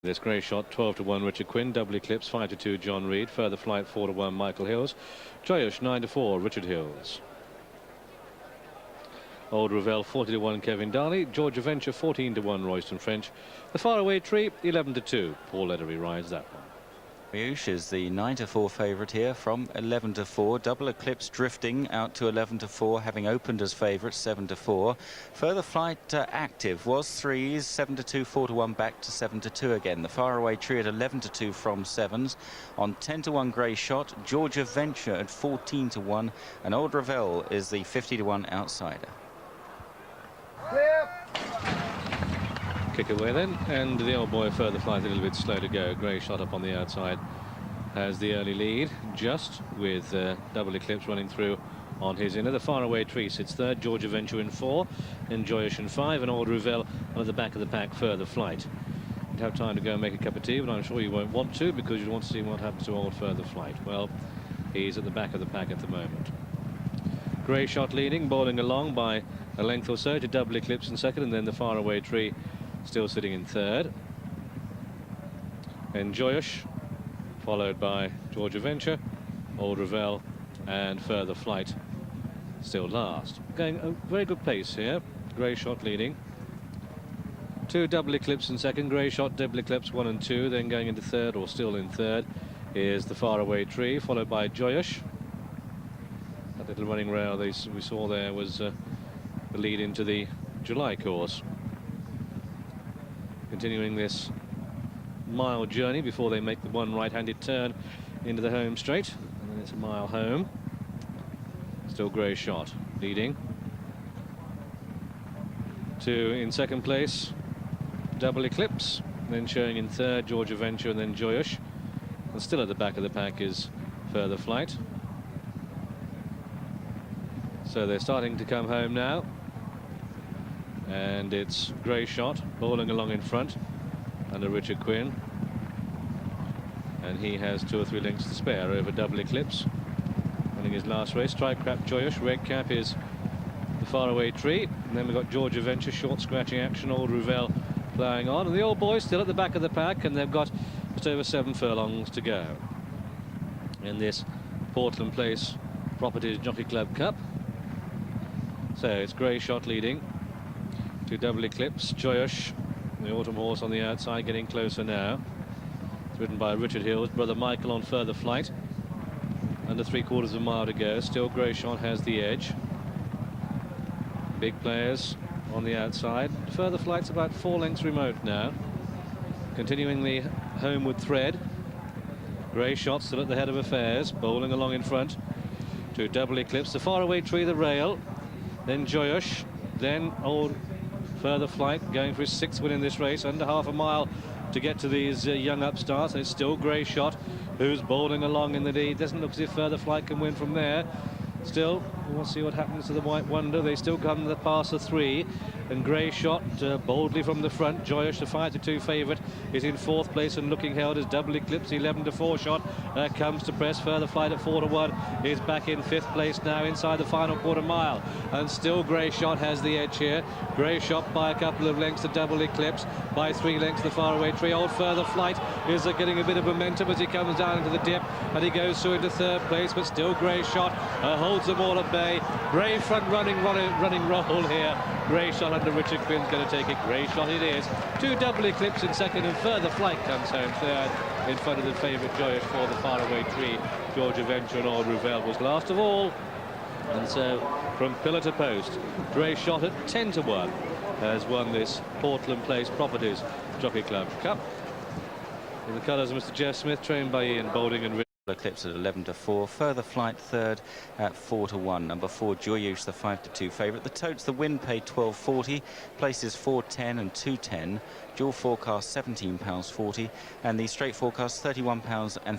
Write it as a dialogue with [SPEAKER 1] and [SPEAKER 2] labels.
[SPEAKER 1] This grey shot, 12-1 Richard Quinn, double eclipse, 5-2 John Reed, further flight 4-1 Michael Hills, Joyous 9-4 Richard Hills. Old Ravel 40-1 Kevin Darley, George Adventure 14-1 Royston French, the faraway tree 11-2 Paul Leddery rides that one.
[SPEAKER 2] Miyush is the 9-4 favourite here from 11-4. Double eclipse drifting out to 11-4, having opened as favourite 7-4. Further flight active was threes, 7-2, 4-1 back to 7-2 again. The faraway tree at 11-2 from sevens. On 10-1 grey shot, George Adventure at 14-1, and Old Ravel is the 50-1 outsider.
[SPEAKER 1] Kick away then, and the old boy further flight a little bit slow to go. Grey shot up on the outside has the early lead, just with double eclipse running through on his inner. The faraway tree sits third, George Adventure in 4, and Joyous in 5, and Old Ravel on the back of the pack further flight. You'd have time to go and make a cup of tea, but I'm sure you won't want to, because you want to see what happens to Old further flight. Well, he's at the back of the pack at the moment. Grey shot leading, bowling along by a length or so to double eclipse in second, and then the faraway tree still sitting in third, and Joyous followed by George Adventure, Old Ravel and further flight still last. Going a very good pace here. Grey shot leading, 2 double eclipse in second, Grey shot, double eclipse 1 and 2, then going into third, or still in third, is the faraway tree, followed by Joyous. That little running rail we saw there was the lead into the July course. Continuing this mile journey before they make the one right-handed turn into the home straight, and then it's a mile home. Still Grey shot leading. 2 in second place, double eclipse, then showing in third George Adventure, and then Joyous, and still at the back of the pack is further flight. So they're starting to come home now, and it's Grey shot bowling along in front under Richard Quinn, and he has 2 or 3 lengths to spare over double eclipse, running his last race. Stripe crap Joyous, red cap is the faraway tree, and then we've got George Adventure, short scratching action, Old Ravel ploughing on, and the old boys still at the back of the pack, and they've got just over 7 furlongs to go in this Portland Place Properties Jockey Club Cup. So it's Grey shot leading, to double eclipse, Joyous, the autumn horse on the outside, getting closer now. It's ridden by Richard Hills, brother Michael on further flight. Under 3/4 of a mile to go. Still Grey shot has the edge. Big players on the outside. Further flight's about 4 lengths remote now. Continuing the homeward thread. Grey shot still at the head of affairs, bowling along in front to double eclipse. The faraway tree, the rail, then Joyous, then Old further flight, going for his 6th win in this race, under half a mile to get to these young upstarts, and it's still Grey shot who's bowling along in the lead. Doesn't look as if further flight can win from there. Still, we'll see what happens to the White Wonder. They still come to the pass of 3, and Grey shot boldly from the front. Joyous, the 5-2 favourite, is in 4th place and looking held as double eclipse. 11-4 shot comes to press. Further flight at 4-1 is back in 5th place now inside the final quarter mile, and still Grey shot has the edge here. Grey shot by a couple of lengths to double eclipse, by 3 lengths the faraway tree. Old further flight is getting a bit of momentum as he comes down into the dip, and he goes through into 3rd place, but still Grey shot holds them all at bay. Brave front running roll here. Grey shot under Richard Quinn's going to take it. Grey shot it is. 2 double eclipse in second, and further flight comes home third in front of the favourite Joyous for the faraway tree. George Adventure and Old Ravel was last of all, and so from pillar to post, Grey shot at 10-1 has won this Portland Place Properties Jockey Club Cup. In the colours of Mr. Jeff Smith, trained by Ian Boulding and
[SPEAKER 2] Eclipse at 11-4, further flight third at 4-1. Number 4 Joyous, the 5-2 favourite. The totes, the win paid £12.40, places 4.10 and 2.10. Dual forecast £17.40, and the straight forecast £31 and